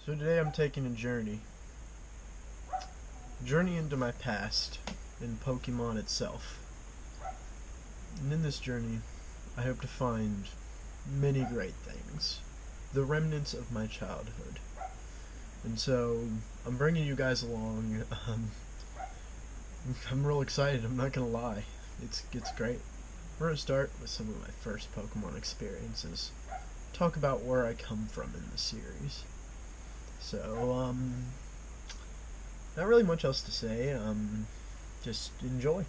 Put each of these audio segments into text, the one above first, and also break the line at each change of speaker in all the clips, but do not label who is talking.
So today I'm taking a journey into my past in Pokemon itself. And in this journey, I hope to find many great things, the remnants of my childhood. And so I'm bringing you guys along. I'm real excited, I'm not gonna lie. It's great. We're gonna start with some of my first Pokemon experiences. Talk about where I come from in the series. So, not really much else to say, just enjoy.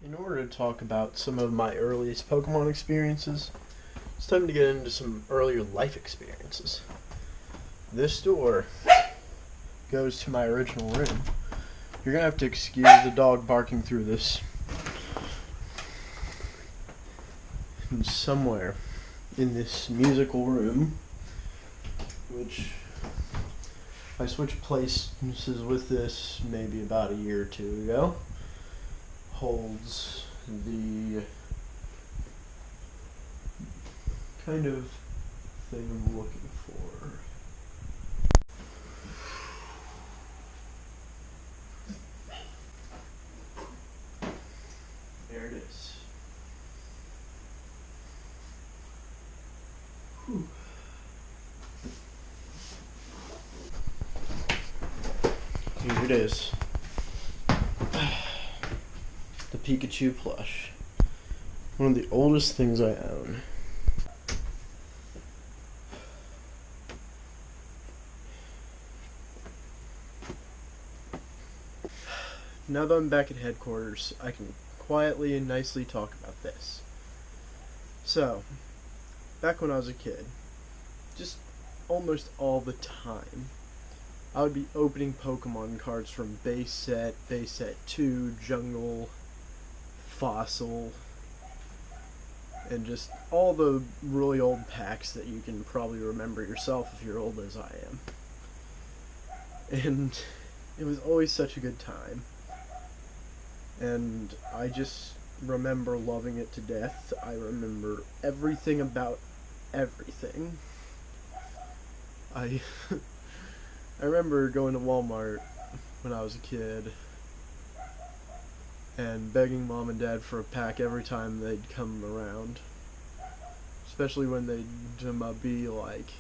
In order to talk about some of my earliest Pokemon experiences, it's time to get into some earlier life experiences. This door goes to my original room. You're gonna have to excuse the dog barking through this. And somewhere in this musical room, which I switched places with this maybe about a year or two ago, holds the kind of thing I'm looking for. There it is. Whew. Here it is. The Pikachu plush. One of the oldest things I own. Now that I'm back at headquarters, I can quietly and nicely talk about this. So, back when I was a kid, just almost all the time, I would be opening Pokemon cards from base set 2, Jungle, Fossil, and just all the really old packs that you can probably remember yourself if you're old as I am. And it was always such a good time. And I just remember loving it to death. I remember everything about everything. I remember going to Walmart when I was a kid and begging Mom and Dad for a pack every time they'd come around. Especially when they'd be like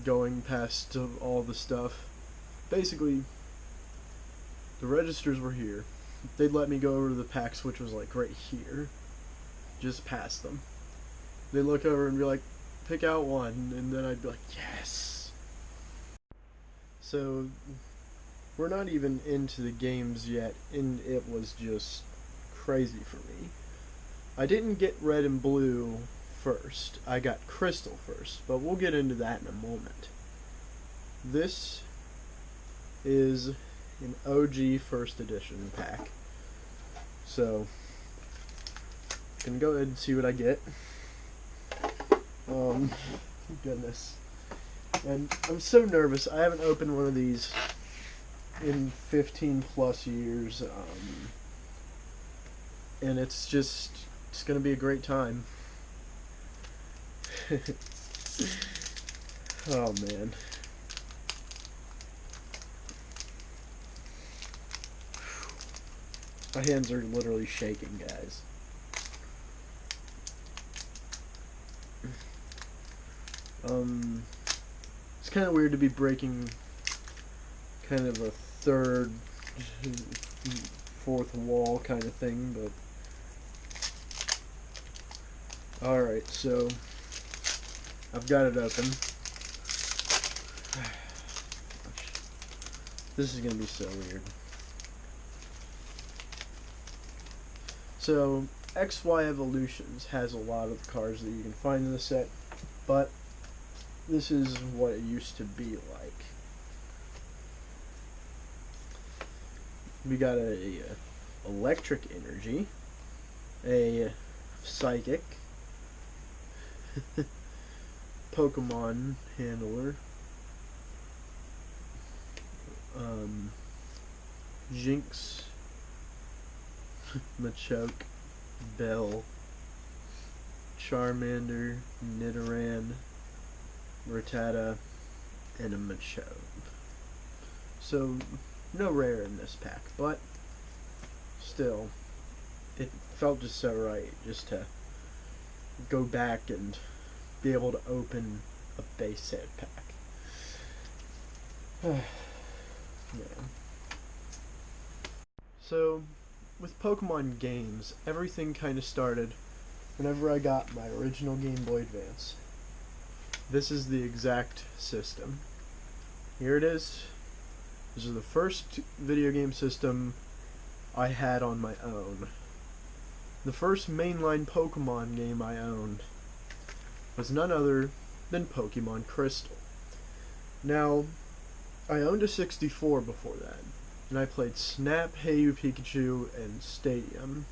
going past all the stuff. Basically, the registers were here. They'd let me go over to the packs, which was like right here, just past them. They'd look over and be like, pick out one, and then I'd be like, yes! So, we're not even into the games yet, and it was just crazy for me. I didn't get red and blue first. I got crystal first, but we'll get into that in a moment. This is an OG first edition pack. So, I'm gonna go ahead and see what I get. Goodness. And I'm so nervous. I haven't opened one of these in 15 plus years. And it's gonna be a great time. Oh man. My hands are literally shaking, guys. It's kind of weird to be breaking kind of a third, fourth wall kind of thing, but alright, so I've got it open. This is gonna be so weird. So, XY Evolutions has a lot of the cards that you can find in the set, but this is what it used to be like. We got a electric energy, a psychic, Pokemon handler, Jinx, Machoke, Bell, Charmander, Nidoran, Rattata, and a Machop. So, no rare in this pack, but still, it felt just so right just to go back and be able to open a base set pack. Yeah. So, with Pokemon games, everything kind of started whenever I got my original Game Boy Advance. This is the exact system. Here it is. This is the first video game system I had on my own. The first mainline Pokemon game I owned was none other than Pokemon Crystal. Now, I owned a 64 before that, and I played Snap, Hey You Pikachu, and Stadium.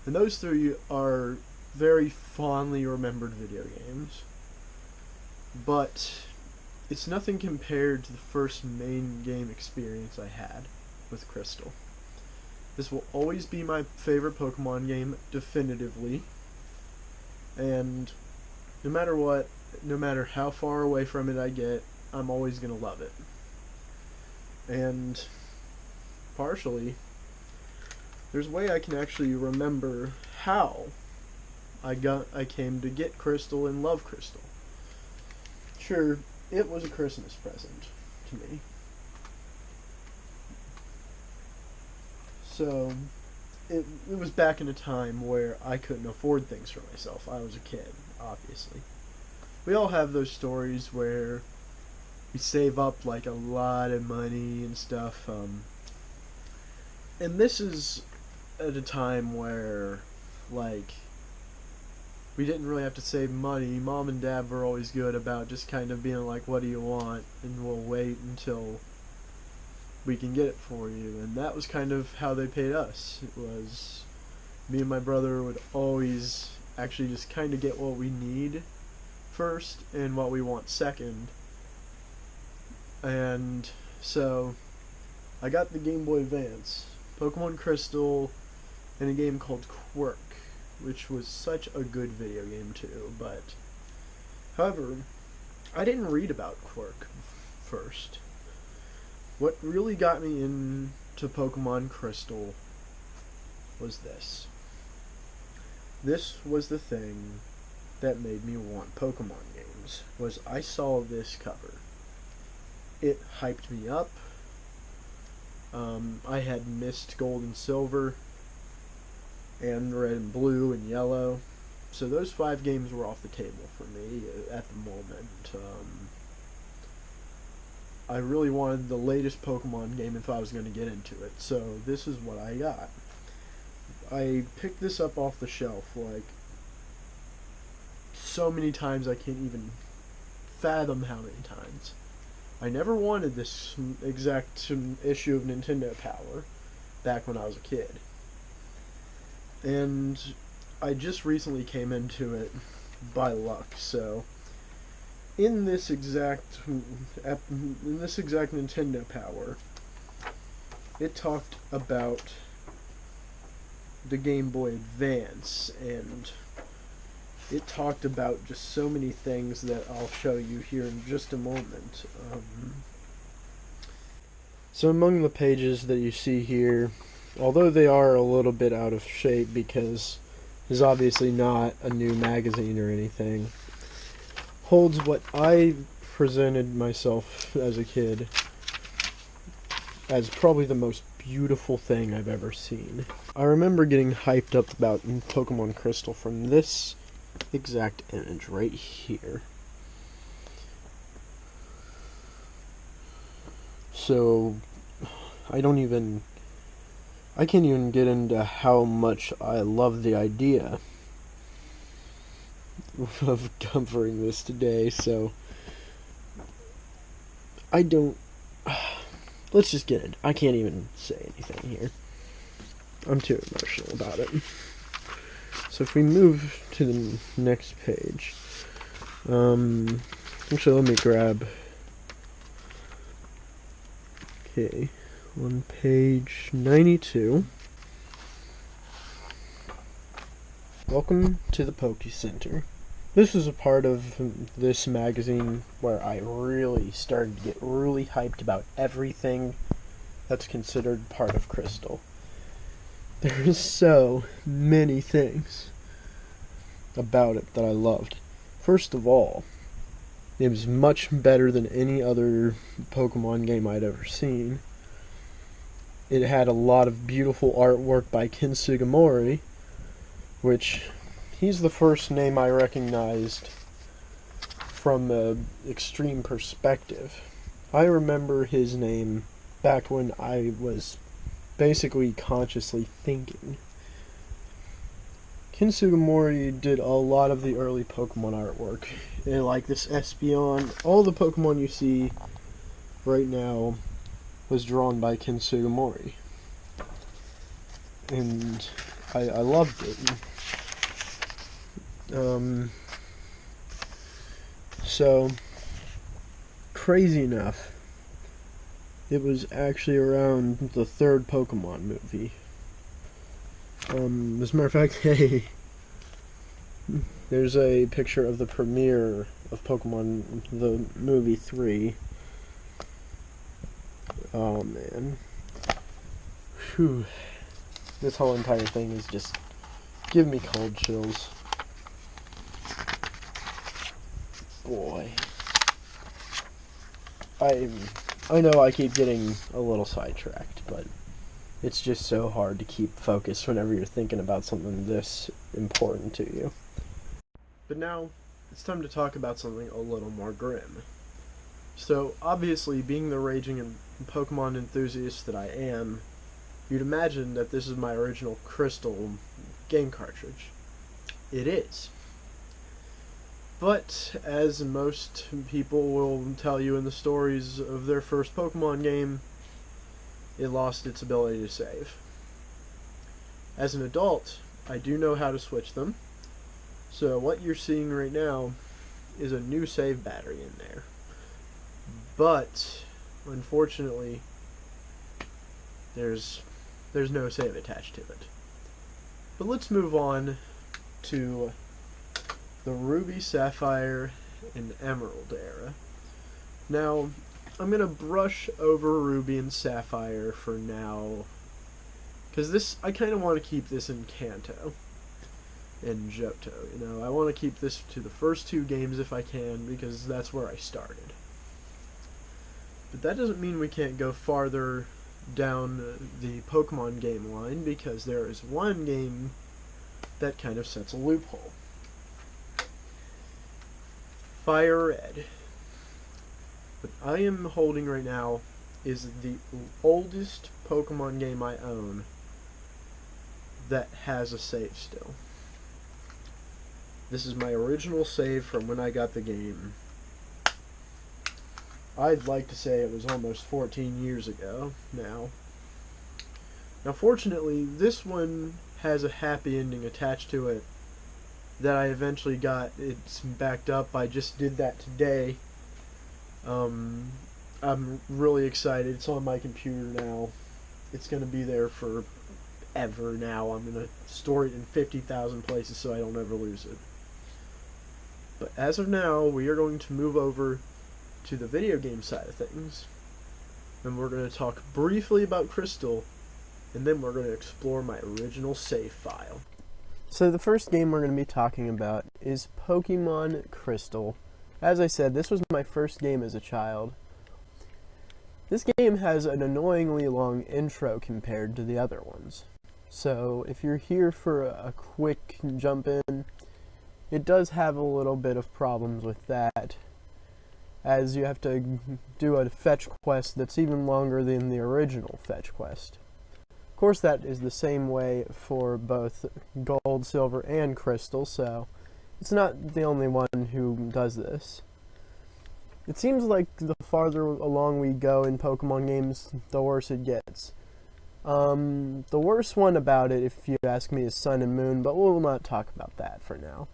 And those three are very fondly remembered video games. But it's nothing compared to the first main game experience I had with Crystal. This will always be my favorite Pokemon game, definitively. And no matter what, no matter how far away from it I get, I'm always going to love it. And partially, there's a way I can actually remember how I came to get Crystal and love Crystal. Sure, it was a Christmas present to me. So, it was back in a time where I couldn't afford things for myself. I was a kid, obviously. We all have those stories where we save up like a lot of money and stuff. And this is at a time where, like, we didn't really have to save money. Mom and Dad were always good about just kind of being like, what do you want? And we'll wait until we can get it for you. And that was kind of how they paid us. It was me and my brother would always actually just kind of get what we need first and what we want second. And so I got the Game Boy Advance, Pokemon Crystal, and a game called Quirk, which was such a good video game too. But however, I didn't read about Quirk first. What really got me into Pokemon Crystal was this. This was the thing that made me want Pokemon games, was I saw this cover. It hyped me up. I had missed Gold and Silver, and Red and Blue and Yellow. So those 5 games were off the table for me at the moment. I really wanted the latest Pokemon game if I was going to get into it, so this is what I got. I picked this up off the shelf like so many times I can't even fathom how many times. I never wanted this exact issue of Nintendo Power back when I was a kid. And I just recently came into it by luck, so in this exact Nintendo Power, it talked about the Game Boy Advance, and it talked about just so many things that I'll show you here in just a moment. So among the pages that you see here, although they are a little bit out of shape because there's obviously not a new magazine or anything, holds what I presented myself as a kid as probably the most beautiful thing I've ever seen. I remember getting hyped up about Pokemon Crystal from this exact image right here. So I can't even get into how much I love the idea of covering this today, so let's just get it. I can't even say anything here. I'm too emotional about it. So if we move to the next page, actually let me grab, okay, on page 92, welcome to the Poke Center. This is a part of this magazine where I really started to get really hyped about everything that's considered part of Crystal. There's so many things about it that I loved. First of all, it was much better than any other Pokemon game I'd ever seen. It had a lot of beautiful artwork by Ken Sugimori, which he's the first name I recognized from an extreme perspective. I remember his name back when I was basically consciously thinking. Ken Sugimori did a lot of the early Pokemon artwork. And like this Espeon, all the Pokemon you see right now was drawn by Ken Sugimori. And I loved it. So, crazy enough, it was actually around the third Pokemon movie. As a matter of fact, hey, there's a picture of the premiere of Pokemon, the movie 3. Oh man. Whew. This whole entire thing is just giving me cold chills. Boy. I know I keep getting a little sidetracked, but it's just so hard to keep focused whenever you're thinking about something this important to you. But now, it's time to talk about something a little more grim. So, obviously, being the raging Pokemon enthusiast that I am, you'd imagine that this is my original Crystal game cartridge. It is. But, as most people will tell you in the stories of their first Pokemon game, it lost its ability to save. As an adult, I do know how to switch them, so what you're seeing right now is a new save battery in there. But, unfortunately, there's no save attached to it. But let's move on to the Ruby, Sapphire, and Emerald era. Now, I'm going to brush over Ruby and Sapphire for now, because I kind of want to keep this in Kanto and Johto. I want to keep this to the first 2 games if I can, because that's where I started. But that doesn't mean we can't go farther down the Pokemon game line, because there is one game that kind of sets a loophole. Fire Red. What I am holding right now is the oldest Pokemon game I own that has a save still. This is my original save from when I got the game. I'd like to say it was almost 14 years ago now. Now, fortunately, this one has a happy ending attached to it that I eventually got. It's backed up. I just did that today. I'm really excited. It's on my computer now. It's going to be there forever now. I'm going to store it in 50,000 places so I don't ever lose it. But as of now, we are going to move over to the video game side of things. And we're going to talk briefly about Crystal, and then we're going to explore my original save file. So the first game we're going to be talking about is Pokemon Crystal. As I said, this was my first game as a child. This game has an annoyingly long intro compared to the other ones. So if you're here for a quick jump in, it does have a little bit of problems with that, as you have to do a fetch quest that's even longer than the original fetch quest. Of course, that is the same way for both Gold, Silver, and Crystal, so it's not the only one who does this. It seems like the farther along we go in Pokemon games, the worse it gets. The worst one about it, if you ask me, is Sun and Moon, but we'll not talk about that for now.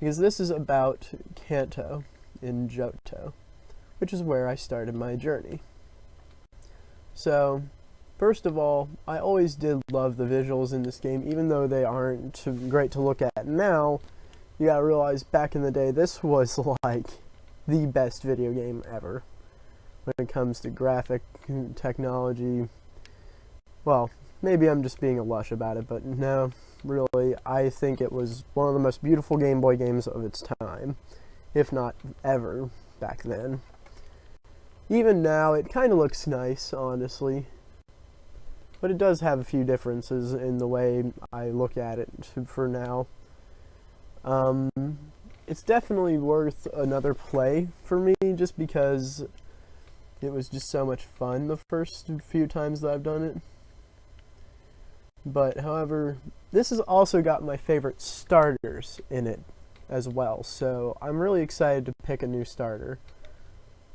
Because this is about Kanto in Johto, which is where I started my journey. So, first of all, I always did love the visuals in this game, even though they aren't too great to look at now. you gotta realize back in the day, this was like the best video game ever when it comes to graphic technology. Well, maybe I'm just being a lush about it, but no, really, I think it was one of the most beautiful Game Boy games of its time, if not ever back then. Even now, it kind of looks nice, honestly, but it does have a few differences in the way I look at it for now. It's definitely worth another play for me, just because it was just so much fun the first few times that I've done it. But, however, this has also got my favorite starters in it as well, so I'm really excited to pick a new starter.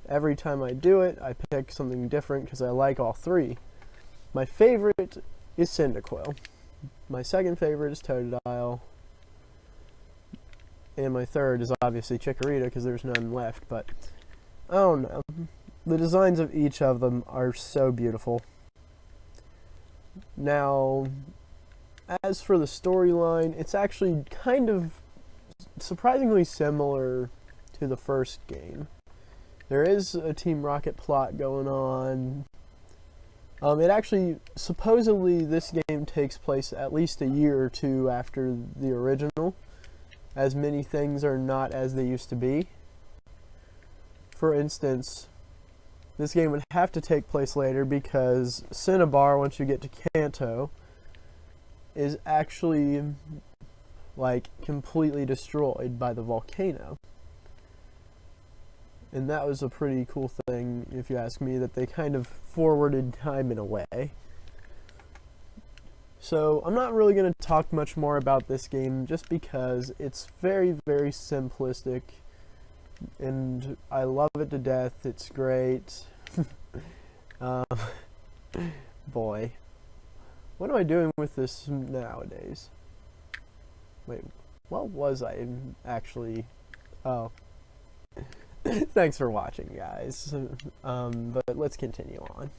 Every time I do it, I pick something different because I like all three. My favorite is Cyndaquil. My second favorite is Totodile. And my third is obviously Chikorita because there's none left, but I don't know. The designs of each of them are so beautiful. Now, as for the storyline, it's actually kind of surprisingly similar to the first game. There is a Team Rocket plot going on. It actually, supposedly, this game takes place at least a year or two after the original, as many things are not as they used to be. For instance, this game would have to take place later because Cinnabar, once you get to Kanto, is actually, like, completely destroyed by the volcano. And that was a pretty cool thing, if you ask me, that they kind of forwarded time in a way. So, I'm not really going to talk much more about this game, just because it's very, very simplistic, and I love it to death. It's great. Boy. What am I doing with this nowadays? Wait, what was I actually... Oh. Thanks for watching, guys. But let's continue on.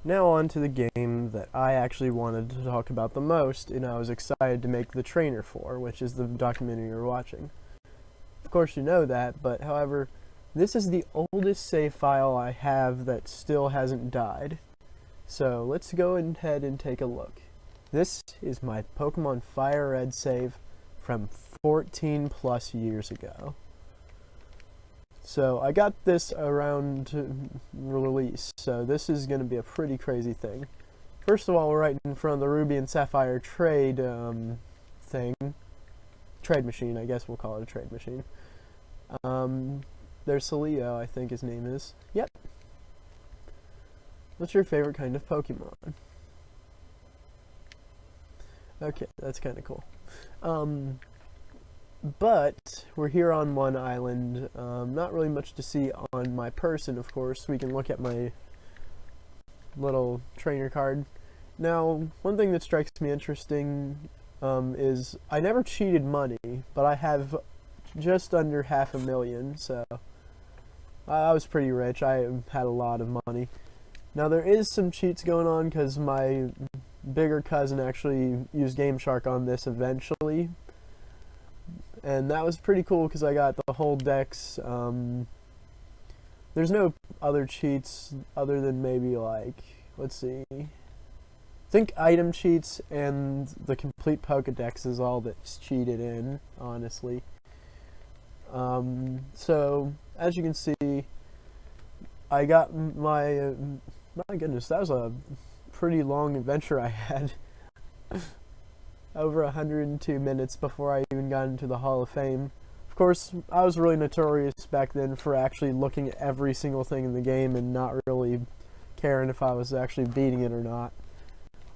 Now on to the game that I actually wanted to talk about the most, and I was excited to make the trainer for, which is the documentary you're watching. Of course you know that, but however, this is the oldest save file I have that still hasn't died. So let's go ahead and take a look. This is my Pokemon Fire Red save from 14 plus years ago. So I got this around release, so this is going to be a pretty crazy thing. First of all, we're right in front of the Ruby and Sapphire trade thing. Trade machine, I guess we'll call it a trade machine. There's Celio, I think his name is. Yep. What's your favorite kind of Pokemon? Okay, that's kind of cool. But we're here on one island. Not really much to see on my person, of course. We can look at my little trainer card. Now, one thing that strikes me interesting is I never cheated money, but I have just under $500,000, so I was pretty rich. I had a lot of money. Now, there is some cheats going on because my bigger cousin actually used Game Shark on this eventually. And that was pretty cool because I got the whole dex. There's no other cheats other than maybe, like, let's see. I think item cheats and the complete Pokedex is all that's cheated in, honestly. So, as you can see, I got my goodness, that was a pretty long adventure I had. Over 102 minutes before I even got into the Hall of Fame. Of course, I was really notorious back then for actually looking at every single thing in the game and not really caring if I was actually beating it or not.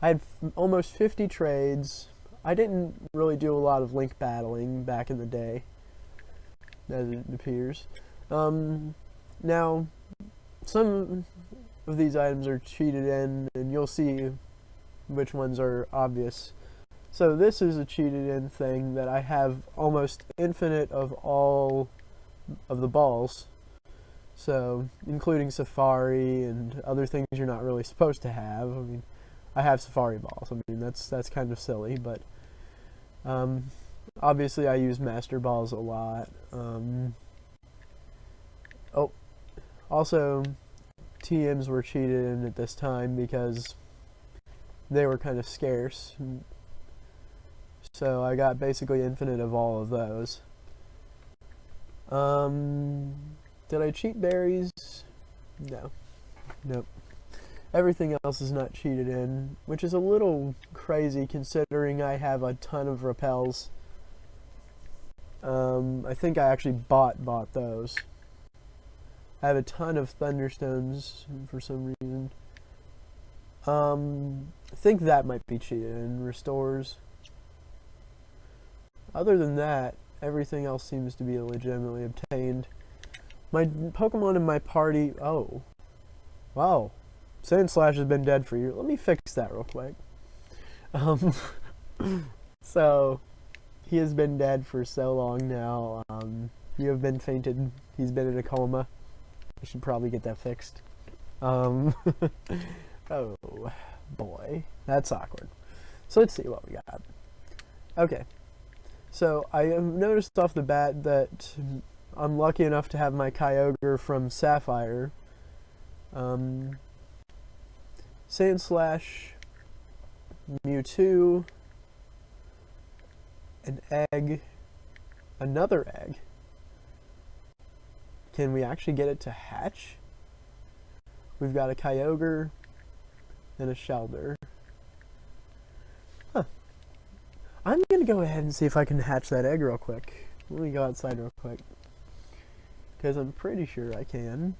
I had almost 50 trades. I didn't really do a lot of link battling back in the day, as it appears. Now, some of these items are cheated in, and you'll see which ones are obvious. So this is a cheated in thing that I have almost infinite of all of the balls. So, including Safari and other things you're not really supposed to have. I mean, I have Safari balls. I mean, that's kind of silly, but Obviously, I use Master Balls a lot. Oh, also, TMs were cheated in at this time because they were kind of scarce. So I got basically infinite of all of those. Did I cheat berries? No. Nope. Everything else is not cheated in, which is a little crazy considering I have a ton of repels. I think I actually bought those. I have a ton of thunderstones for some reason. I think that might be cheated in. Restores. Other than that, everything else seems to be legitimately obtained. My Pokemon in my party... Oh. Wow. Sandslash has been dead for years. Let me fix that real quick. So, he has been dead for so long now. You have been fainted. He's been in a coma. I should probably get that fixed. Oh, boy. That's awkward. So let's see what we got. Okay. So, I have noticed off the bat that I'm lucky enough to have my Kyogre from Sapphire. Sandslash, Mewtwo, an egg, another egg. Can we actually get it to hatch? We've got a Kyogre and a Shelder. Huh. I'm gonna go ahead and see if I can hatch that egg real quick. Let me go outside real quick. Because I'm pretty sure I can.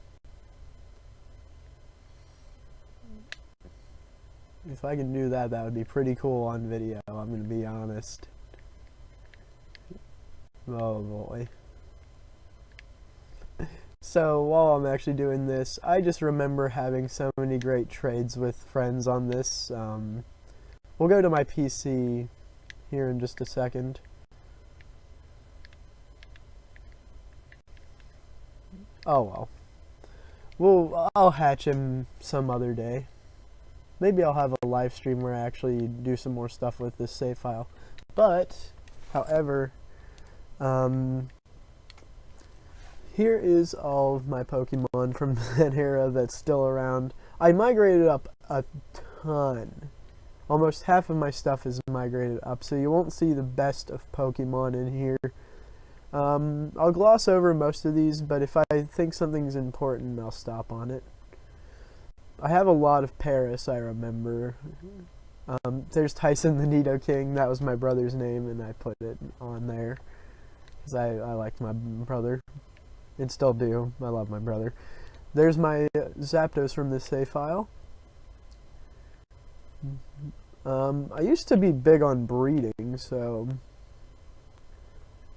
If I can do that, that would be pretty cool on video, I'm going to be honest. Oh boy. So, while I'm actually doing this, I just remember having so many great trades with friends on this. We'll go to my PC here in just a second. Oh well. I'll hatch him some other day. Maybe I'll have a live stream where I actually do some more stuff with this save file. But, however, here is all of my Pokemon from that era that's still around. I migrated up a ton. Almost half of my stuff is migrated up, so you won't see the best of Pokemon in here. I'll gloss over most of these, but if I think something's important, I'll stop on it. I have a lot of Paris, I remember. There's Tyson the Nidoking. That was my brother's name, and I put it on there because I liked my brother, and still do. I love my brother. There's my Zapdos from this save file. I used to be big on breeding, so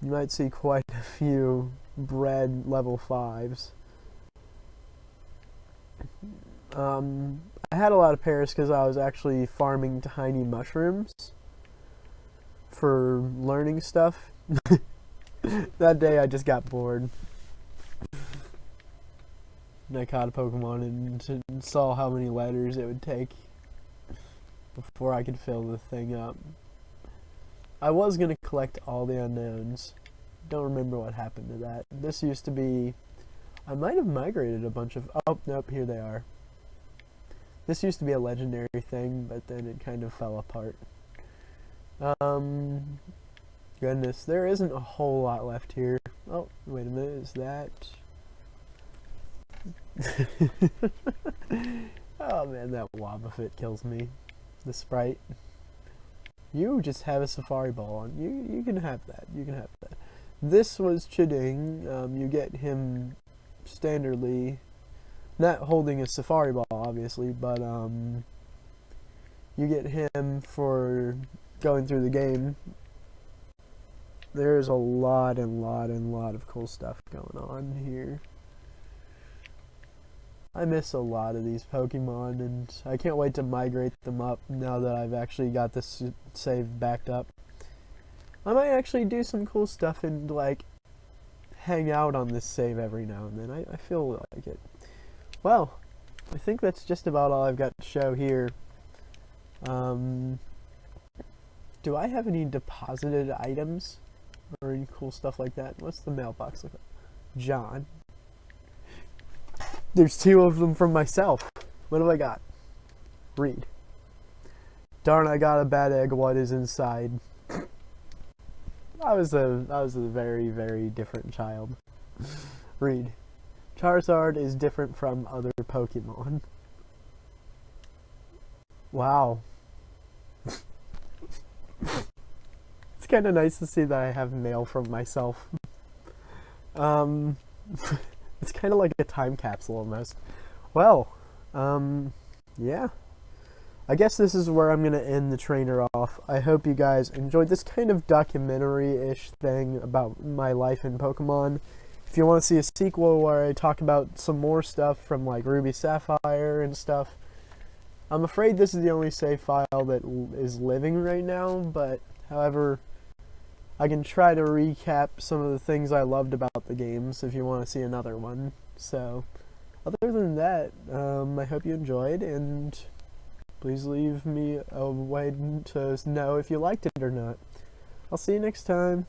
you might see quite a few bred level 5s. I had a lot of Paris because I was actually farming tiny mushrooms for learning stuff. That day I just got bored. And I caught a Pokemon and saw how many letters it would take before I could fill the thing up. I was going to collect all the unknowns. Don't remember what happened to that. This used to be... I might have migrated a bunch of... Oh, nope, here they are. This used to be a legendary thing, but then it kind of fell apart. Goodness, there isn't a whole lot left here. Oh, wait a minute, is that... Oh man, that Wobbuffet kills me. The sprite. You just have a Safari Ball on. You can have that. You can have that. This was Chiding. You get him standardly... Not holding a Safari Ball, obviously, but you get him for going through the game. There's a lot of cool stuff going on here. I miss a lot of these Pokemon, and I can't wait to migrate them up now that I've actually got this save backed up. I might actually do some cool stuff and, like, hang out on this save every now and then. I feel like it. Well, I think that's just about all I've got to show here. Do I have any deposited items?
or any cool stuff like that. What's the mailbox look like? John. There's 2 of them from myself. What have I got? Read. Darn, I got a bad egg. What is inside? I was a very, very different child. Read. Charizard is different from other Pokemon. Wow. It's kind of nice to see that I have mail from myself. It's kind of like a time capsule almost. Well, yeah. I guess this is where I'm going to end the trainer off. I hope you guys enjoyed this kind of documentary-ish thing about my life in Pokemon. If you want to see a sequel where I talk about some more stuff from like Ruby Sapphire and stuff, I'm afraid this is the only save file that is living right now, but however, I can try to recap some of the things I loved about the games if you want to see another one. So, other than that, I hope you enjoyed, and please leave me a way to know if you liked it or not. I'll see you next time.